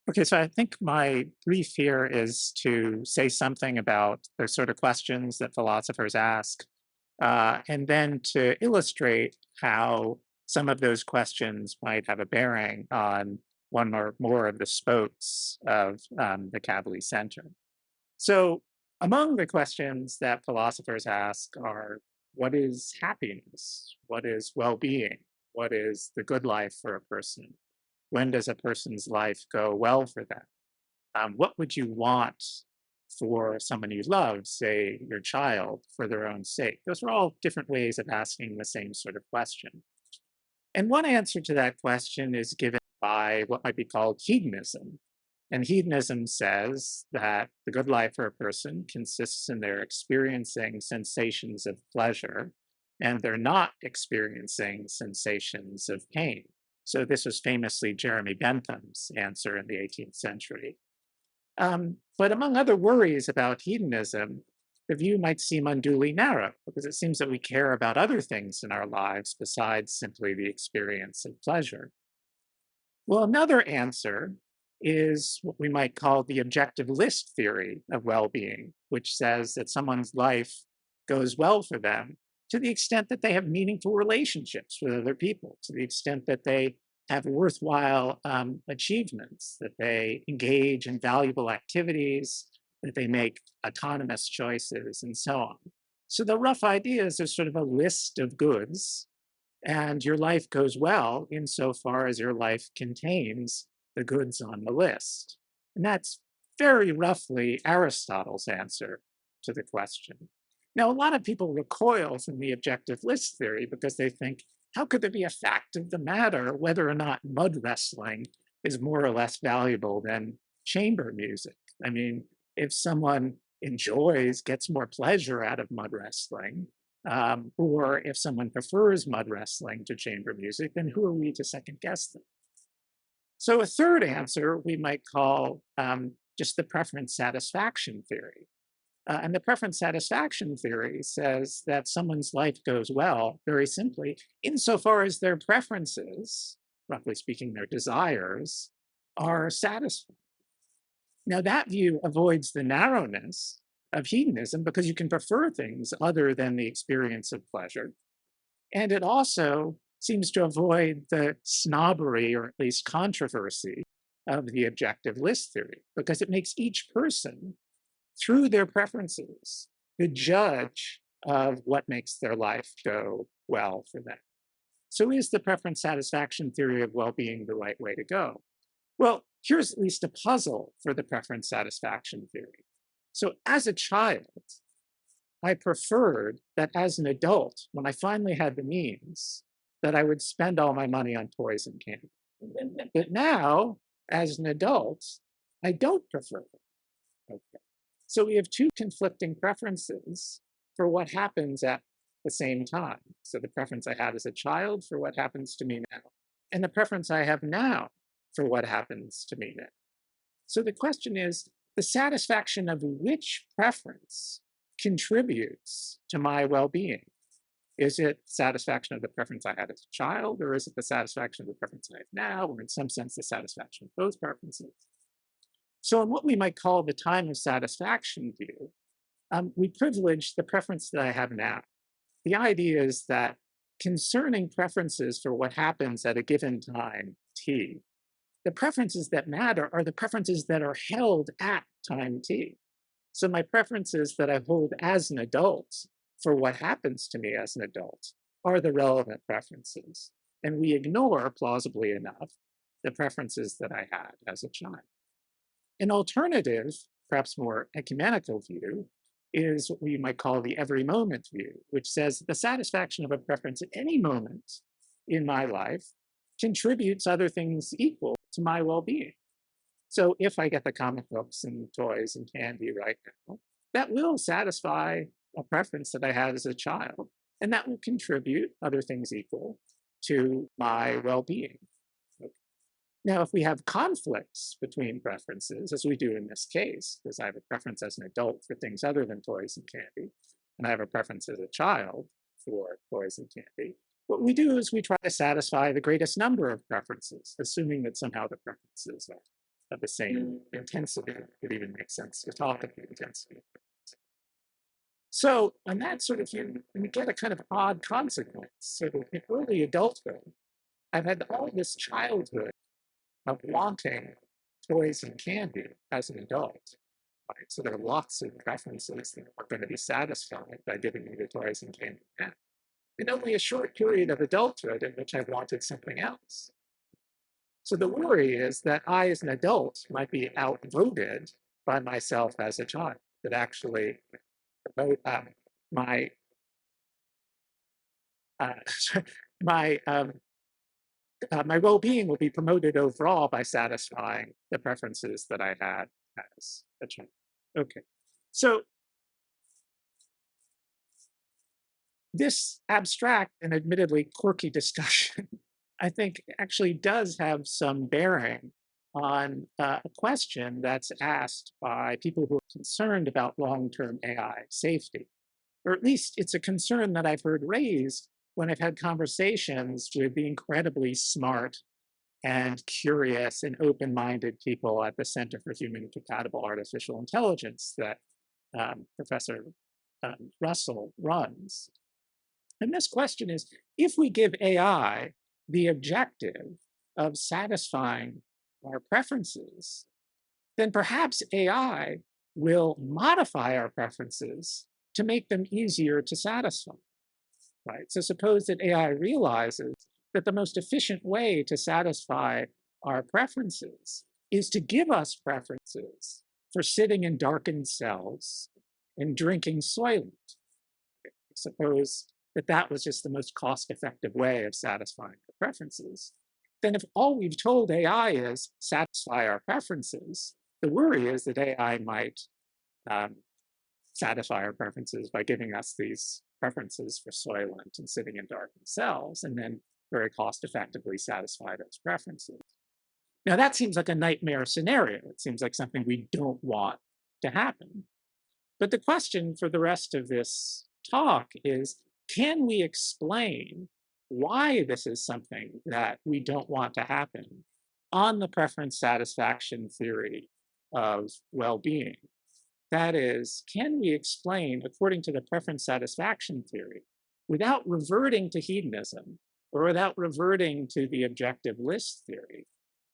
Okay, so I think my brief here is to say something about the sort of questions that philosophers ask, and then to illustrate how some of those questions might have a bearing on one or more of the spokes of the Kavli Center. So, among the questions that philosophers ask are what is happiness? What is well being? What is the good life for a person? When does a person's life go well for them? What would you want for someone you love, say your child, for their own sake? Those are all different ways of asking the same sort of question. And one answer to that question is given by what might be called hedonism. And hedonism says that the good life for a person consists in their experiencing sensations of pleasure and they're not experiencing sensations of pain. So, this was famously Jeremy Bentham's answer in the 18th century. But among other worries about hedonism, the view might seem unduly narrow because it seems that we care about other things in our lives besides simply the experience of pleasure. Well, another answer is what we might call the objective list theory of well being, which says that someone's life goes well for them to the extent that they have meaningful relationships with other people, to the extent that they have worthwhile achievements, that they engage in valuable activities, that they make autonomous choices, and so on. So the rough idea is there's sort of a list of goods and your life goes well insofar as your life contains the goods on the list. And that's very roughly Aristotle's answer to the question. Now, a lot of people recoil from the objective list theory because they think, how could there be a fact of the matter whether or not mud wrestling is more or less valuable than chamber music? I mean, if someone enjoys, gets more pleasure out of mud wrestling, or if someone prefers mud wrestling to chamber music, then who are we to second guess them? So, a third answer we might call just the preference satisfaction theory. And the preference satisfaction theory says that someone's life goes well, very simply, insofar as their preferences, roughly speaking, their desires, are satisfied. Now, that view avoids the narrowness of hedonism because you can prefer things other than the experience of pleasure. And it also seems to avoid the snobbery or at least controversy of the objective list theory because it makes each person, through their preferences, the judge of what makes their life go well for them. So, is the preference satisfaction theory of well being the right way to go? Well, here's at least a puzzle for the preference satisfaction theory. So, as a child, I preferred that as an adult, when I finally had the means, that I would spend all my money on toys and candy. But now, as an adult, I don't prefer it. Okay. So we have two conflicting preferences for what happens at the same time. So the preference I had as a child for what happens to me now, and the preference I have now for what happens to me now. So the question is the satisfaction of which preference contributes to my well being? Is it satisfaction of the preference I had as a child, or is it the satisfaction of the preference I have now, or in some sense, the satisfaction of both preferences? So, in what we might call the time of satisfaction view, we privilege the preference that I have now. The idea is that concerning preferences for what happens at a given time, t, the preferences that matter are the preferences that are held at time t. So my preferences that I hold as an adult for what happens to me as an adult are the relevant preferences. And we ignore, plausibly enough, the preferences that I had as a child. An alternative, perhaps more ecumenical view, is what we might call the every moment view, which says the satisfaction of a preference at any moment in my life contributes other things equal to my well being. So if I get the comic books and toys and candy right now, that will satisfy a preference that I had as a child, and that will contribute, other things equal, to my well being. Now, if we have conflicts between preferences, as we do in this case, because I have a preference as an adult for things other than toys and candy, and I have a preference as a child for toys and candy, what we do is we try to satisfy the greatest number of preferences, assuming that somehow the preferences are of the same intensity. It even makes sense to talk of the intensity. So, on that sort of thing, we get a kind of odd consequence. So, in early adulthood, I've had all this childhood of wanting toys and candy as an adult. Right? So, there are lots of preferences that are going to be satisfied by giving me the toys and candy now. And only a short period of adulthood in which I wanted something else. So, the worry is that I, as an adult, might be outvoted by myself as a child, that actually my uh, my my well-being will be promoted overall by satisfying the preferences that I had as a child. Okay, so this abstract and admittedly quirky discussion, I think, actually does have some bearing on a question that's asked by people who are concerned about long-term AI safety. Or at least it's a concern that I've heard raised when I've had conversations with the incredibly smart and curious and open-minded people at the Center for Human Compatible Artificial Intelligence that Professor Russell runs. And this question is, if we give AI the objective of satisfying our preferences, then perhaps AI will modify our preferences to make them easier to satisfy, right? So suppose that AI realizes that the most efficient way to satisfy our preferences is to give us preferences for sitting in darkened cells and drinking Soylent. Suppose that that was just the most cost-effective way of satisfying our preferences. Then if all we've told AI is satisfy our preferences, the worry is that AI might um, satisfy our preferences by giving us these preferences for Soylent and sitting in darkened cells, and then very cost effectively satisfy those preferences. Now, that seems like a nightmare scenario. It seems like something we don't want to happen. But the question for the rest of this talk is, can we explain why this is something that we don't want to happen on the preference satisfaction theory of well-being? That is, can we explain, according to the preference satisfaction theory, without reverting to hedonism or without reverting to the objective list theory,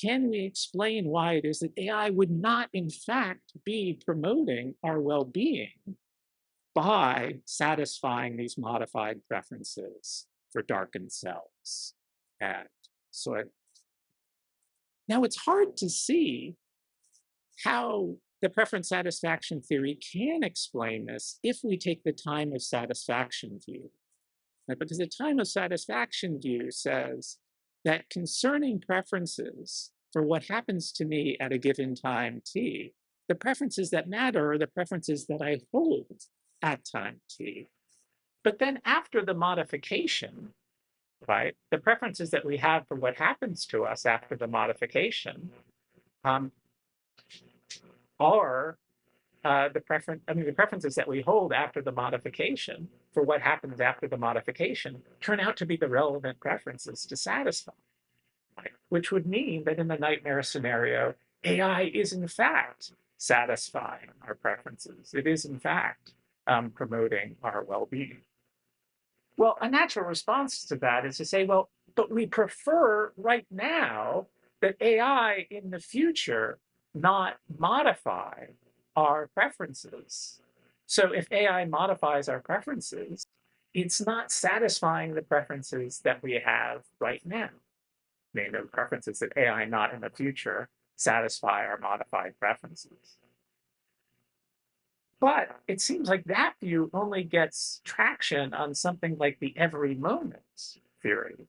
can we explain why it is that AI would not, in fact, be promoting our well being by satisfying these modified preferences for darkened cells? And so, now it's hard to see how the preference satisfaction theory can explain this if we take the time of satisfaction view. Right? Because the time of satisfaction view says that concerning preferences for what happens to me at a given time t, the preferences that matter are the preferences that I hold at time t. But then after the modification, right, the preferences that we have for what happens to us after the modification um, are the preferences that we hold after the modification for what happens after the modification turn out to be the relevant preferences to satisfy, right? Which would mean that in the nightmare scenario, AI is in fact satisfying our preferences. It is in fact promoting our well-being. Well, a natural response to that is to say, well, but we prefer right now that AI in the future not modify our preferences. So if AI modifies our preferences, it's not satisfying the preferences that we have right now. Meaning the preferences that AI not in the future satisfy our modified preferences. But it seems like that view only gets traction on something like the every moment theory.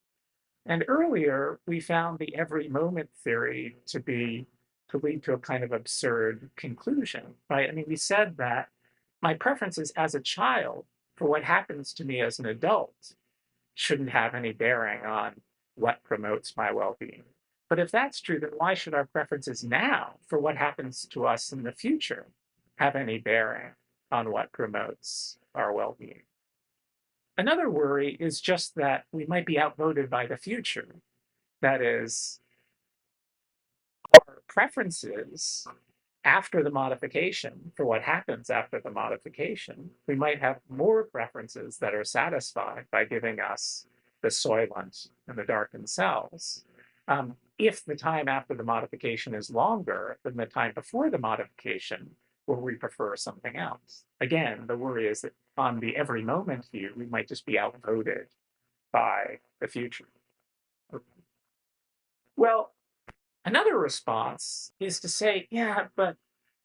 And earlier, we found the every moment theory to lead to a kind of absurd conclusion, right? I mean, we said that my preferences as a child for what happens to me as an adult shouldn't have any bearing on what promotes my well-being. But if that's true, then why should our preferences now for what happens to us in the future have any bearing on what promotes our well-being? Another worry is just that we might be outvoted by the future. That is, our preferences after the modification, for what happens after the modification, we might have more preferences that are satisfied by giving us the soylent and the darkened cells. If the time after the modification is longer than the time before the modification, where we prefer something else. Again, the worry is that on the every moment view, we might just be outvoted by the future. Well, another response is to say, yeah, but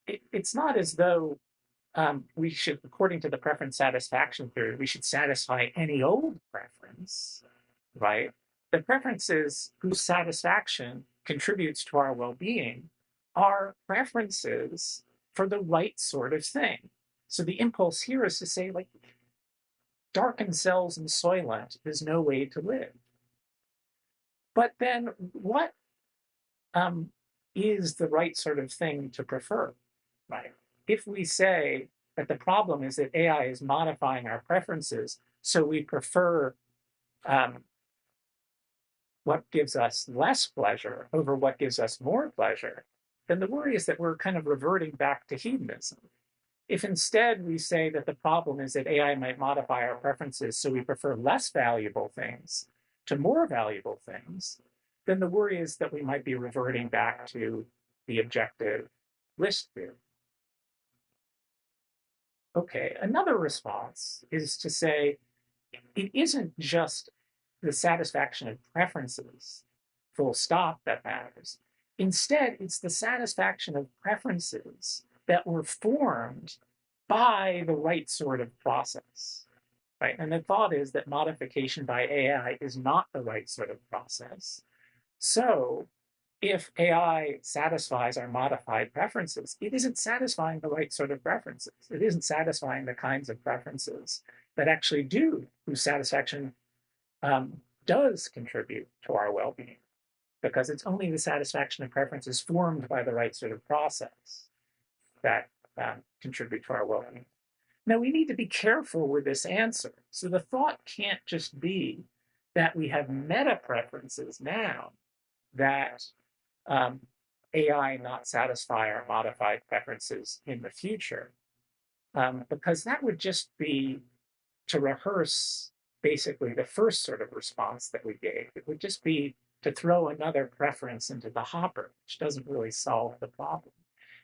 it's not as though we should, according to the preference satisfaction theory, we should satisfy any old preference, right? The preferences whose satisfaction contributes to our well-being are preferences for the right sort of thing. So the impulse here is to say, like, darkened cells and soylent is no way to live. But then what um, is the right sort of thing to prefer, right? If we say that the problem is that AI is modifying our preferences, so we prefer um, what gives us less pleasure over what gives us more pleasure, then the worry is that we're kind of reverting back to hedonism. If instead we say that the problem is that AI might modify our preferences, so we prefer less valuable things to more valuable things, then the worry is that we might be reverting back to the objective list view. Okay, another response is to say it isn't just the satisfaction of preferences, full stop, that matters. Instead, it's the satisfaction of preferences that were formed by the right sort of process, right? And the thought is that modification by AI is not the right sort of process. So if AI satisfies our modified preferences, it isn't satisfying the right sort of preferences. It isn't satisfying the kinds of preferences that actually do, whose satisfaction does contribute to our well-being, because it's only the satisfaction of preferences formed by the right sort of process that contribute to our well-being. Now, we need to be careful with this answer. So the thought can't just be that we have meta preferences now that AI not satisfy our modified preferences in the future, because that would just be to rehearse basically the first sort of response that we gave. It would just be to throw another preference into the hopper, which doesn't really solve the problem.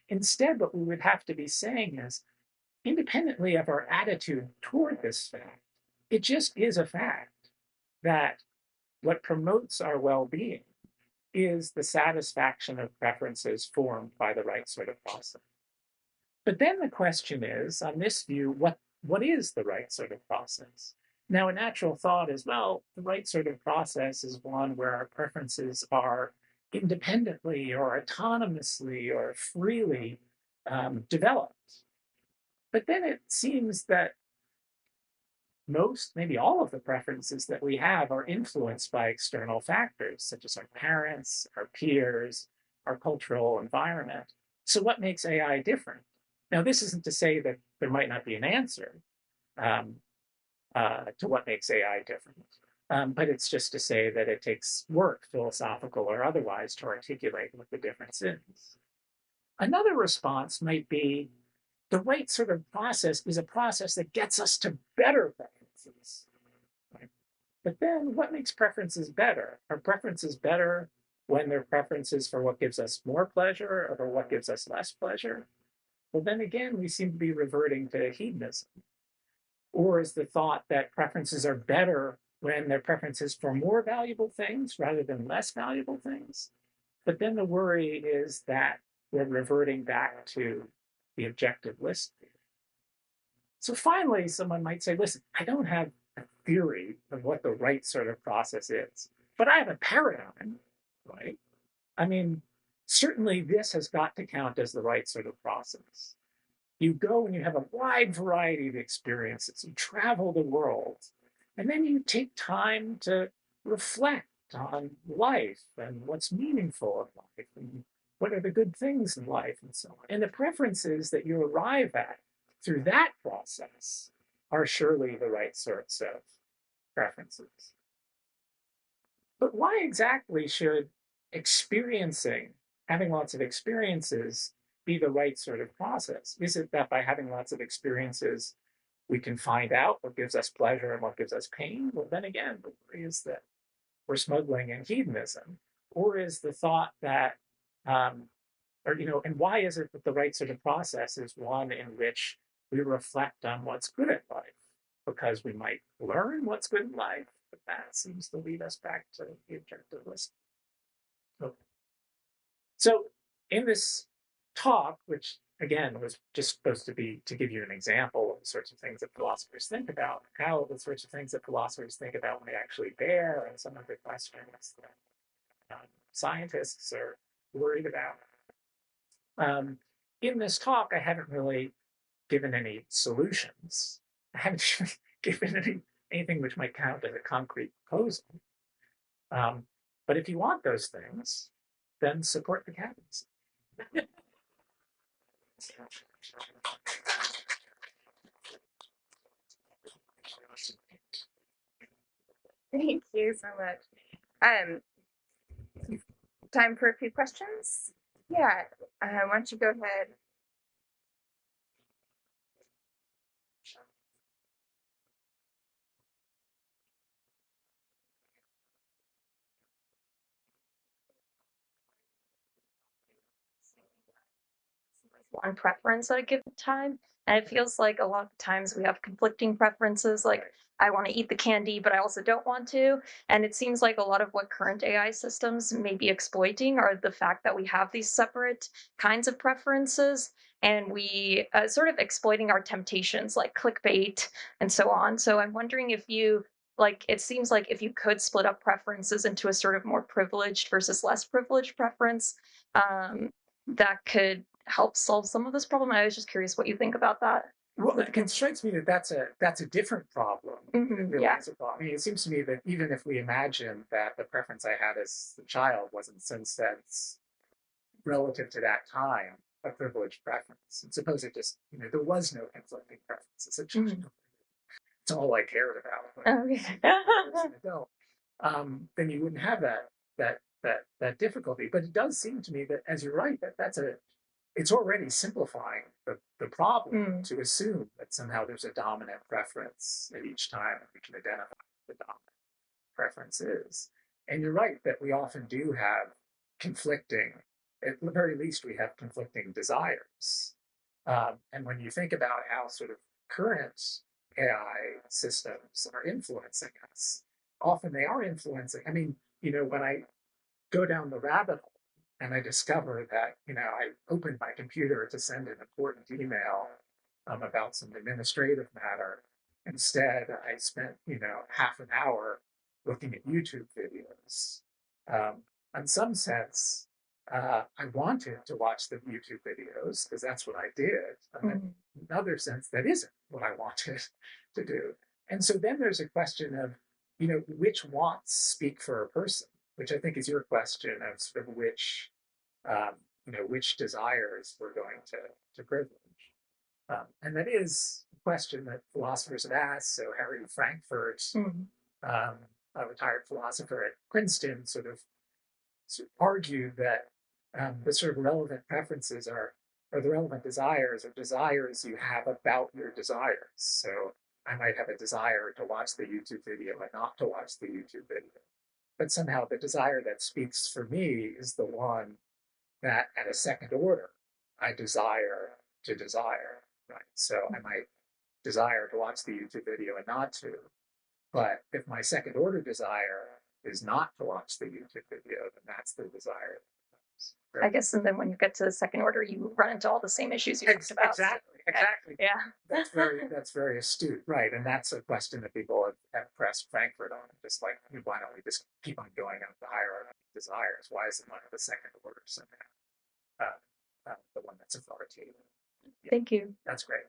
Instead, what we would have to be saying is, independently of our attitude toward this fact, it just is a fact that what promotes our well-being is the satisfaction of preferences formed by the right sort of process. But then the question is, on this view, what is the right sort of process? Now, a natural thought is, well, the right sort of process is one where our preferences are independently or autonomously or freely developed. But then it seems that most, maybe all of the preferences that we have are influenced by external factors, such as our parents, our peers, our cultural environment. So what makes AI different? Now, this isn't to say that there might not be an answer um, to what makes AI different, but it's just to say that it takes work, philosophical or otherwise, to articulate what the difference is. Another response might be the right sort of process is a process that gets us to better preferences. Right? But then what makes preferences better? Are preferences better when they're preferences for what gives us more pleasure or for what gives us less pleasure? Well, then again, we seem to be reverting to hedonism. Or is the thought that preferences are better when they're preferences for more valuable things rather than less valuable things? But then the worry is that we're reverting back to the objective list. So finally, someone might say, listen, I don't have a theory of what the right sort of process is, but I have a paradigm, right? I mean, certainly this has got to count as the right sort of process. You go and you have a wide variety of experiences, you travel the world, and then you take time to reflect on life and what's meaningful in life and what are the good things in life and so on. And the preferences that you arrive at through that process are surely the right sorts of preferences. But why exactly should experiencing having lots of experiences be the right sort of process? Is it that by having lots of experiences, we can find out what gives us pleasure and what gives us pain? Well, then again, the worry is that we're smuggling in hedonism, or is the thought that, um, or and why is it that the right sort of process is one in which we reflect on what's good in life, because we might learn what's good in life, but that seems to lead us back to the objectivist. So in this talk, which again was just supposed to be to give you an example of the sorts of things that philosophers think about, how the sorts of things that philosophers think about when they actually bear, and some of the questions that scientists are worried about. In this talk, I haven't really given any solutions. I haven't given anything which might count as a concrete proposal. But if you want those things, then support the cabins. Thank you so much. Um, Time for a few questions? Yeah, why don't you go ahead? One preference at a given time. And it feels like a lot of times we have conflicting preferences, like I want to eat the candy, but I also don't want to. And it seems like a lot of what current AI systems may be exploiting are the fact that we have these separate kinds of preferences and we sort of exploiting our temptations like clickbait and so on. So I'm wondering if you like, it seems like if you could split up preferences into a sort of more privileged versus less privileged preference, that could help solve some of this problem. I was just curious what you think about that. Well, it strikes me that that's a different problem. Really, Yeah. is a problem. I mean, it seems to me that even if we imagine that the preference I had as a child was in some sense relative to that time a privileged preference, and suppose it just there was no conflicting preferences. It's all I cared about. Oh, yeah. Adult, then you wouldn't have that difficulty. But it does seem to me that, as you're right, it's already simplifying the problem to assume that somehow there's a dominant preference at each time and we can identify what the dominant preference is. And you're right that we often do have conflicting, at the very least, we have conflicting desires. And when you think about how sort of current AI systems are influencing us, often they are influencing. I mean, when I go down the rabbit hole and I discover that, I opened my computer to send an important email about some administrative matter. Instead, I spent, half an hour looking at YouTube videos. In some sense, I wanted to watch the YouTube videos because that's what I did. In another sense, that isn't what I wanted to do. And so then there's a question of, which wants speak for a person, which I think is your question of sort of um, which desires we're going to privilege. And that is a question that philosophers have asked. So Harry Frankfurt, a retired philosopher at Princeton, sort of argued that the sort of relevant preferences or the relevant desires, or desires you have about your desires. So I might have a desire to watch the YouTube video and not to watch the YouTube video. But somehow the desire that speaks for me is the one that at a second order I desire to desire, right? So I might desire to watch the YouTube video and not to, but if my second order desire is not to watch the YouTube video, then that's the desire. I guess, and then when you get to the second order, you run into all the same issues you talked about. Exactly. Yeah. That's very astute, right? And that's a question that people have pressed Frankfurt on. Just like, why don't we just keep on going up the hierarchy of desires? Why isn't one of the second order somehow the one that's authoritative? Yeah. Thank you. That's great.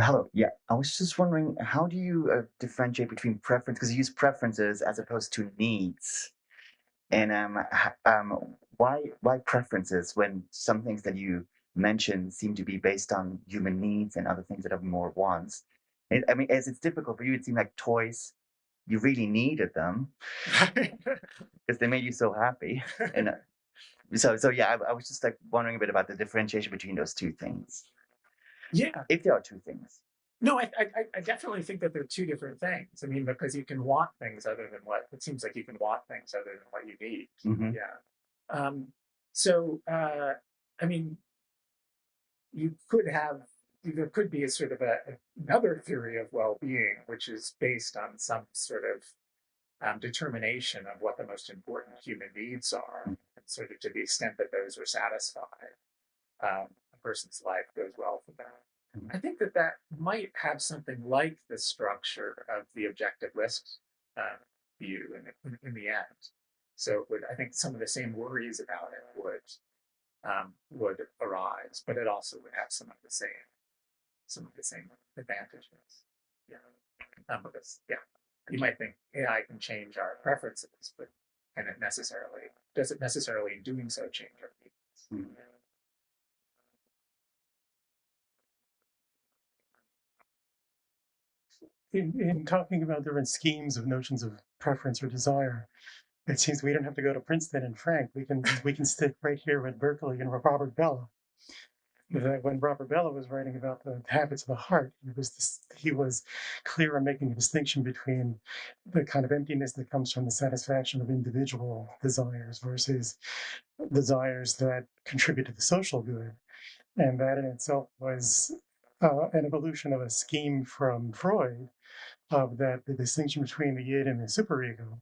Hello. Yeah, I was just wondering, how do you differentiate between preference? Because you use preferences as opposed to needs, and why preferences when some things that you mentioned seem to be based on human needs and other things that are more wants? I mean, as it's difficult for you, it seemed like toys, you really needed them because they made you so happy. And so yeah, I was just like wondering a bit about the differentiation between those two things, Yeah. if there are two things. No, I definitely think that they're two different things. I mean, because you can want things other than what it seems like you can want things other than what you need. Hmm. Yeah. Um, so, I mean, you could have there could be a sort of another theory of well-being, which is based on some sort of determination of what the most important human needs are, and sort of to the extent that those are satisfied, a person's life goes well for them. I think that that might have something like the structure of the objectivist uh, view in the end. So it would, I think some of the same worries about it would arise, but it also would have some of the same advantages. Yeah, because yeah, you might think AI can change our preferences, but can it necessarily does it necessarily in doing so change our needs? Hmm. In talking about different schemes of notions of preference or desire, it seems we don't have to go to Princeton and Frank. We can stick right here with Berkeley and Robert Bellah. That when Robert Bellah was writing about the habits of the heart, he was clear on making a distinction between the kind of emptiness that comes from the satisfaction of individual desires versus desires that contribute to the social good. And that in itself was an evolution of a scheme from Freud of that the distinction between the id and the superego.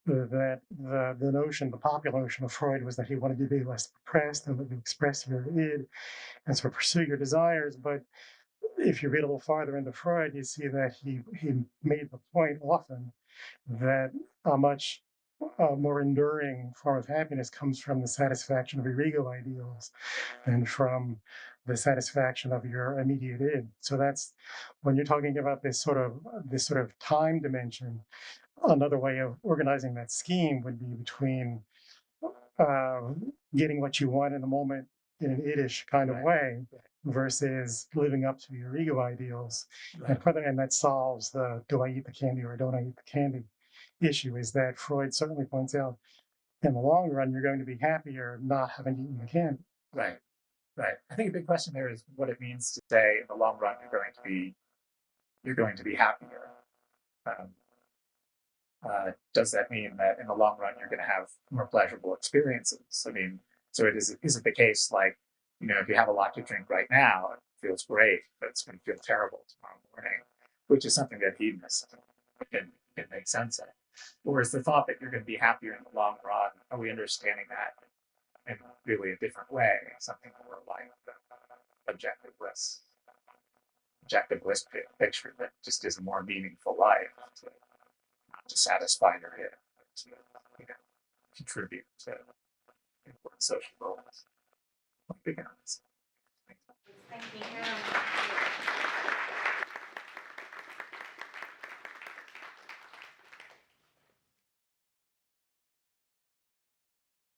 That the notion, the popular notion of Freud was that he wanted you to be less repressed and let you express your id and sort of pursue your desires. But if you read a little farther into Freud, you see that he made the point often that a much more enduring form of happiness comes from the satisfaction of your ego ideals and from the satisfaction of your immediate id. So that's when you're talking about this sort of time dimension. Another way of organizing that scheme would be between getting what you want in the moment in an idish kind of Right. way versus living up to your ego ideals. Right. And that solves the do I eat the candy or don't I eat the candy issue, is that Freud certainly points out in the long run, you're going to be happier not having eaten the candy. Right. Right. I think a big question there is what it means to say in the long run you're going to be happier. Um, does that mean that in the long run you're going to have more pleasurable experiences? I mean, so is it the case like, if you have a lot to drink right now, it feels great, but it's going to feel terrible tomorrow morning, which is something that hedonists can make sense of. Or is the thought that you're going to be happier in the long run, are we understanding that in really a different way, something more like the objective bliss, objective bliss picture that just is a more meaningful life to, not to satisfy your head, but to contribute to important social goals. Like big honest.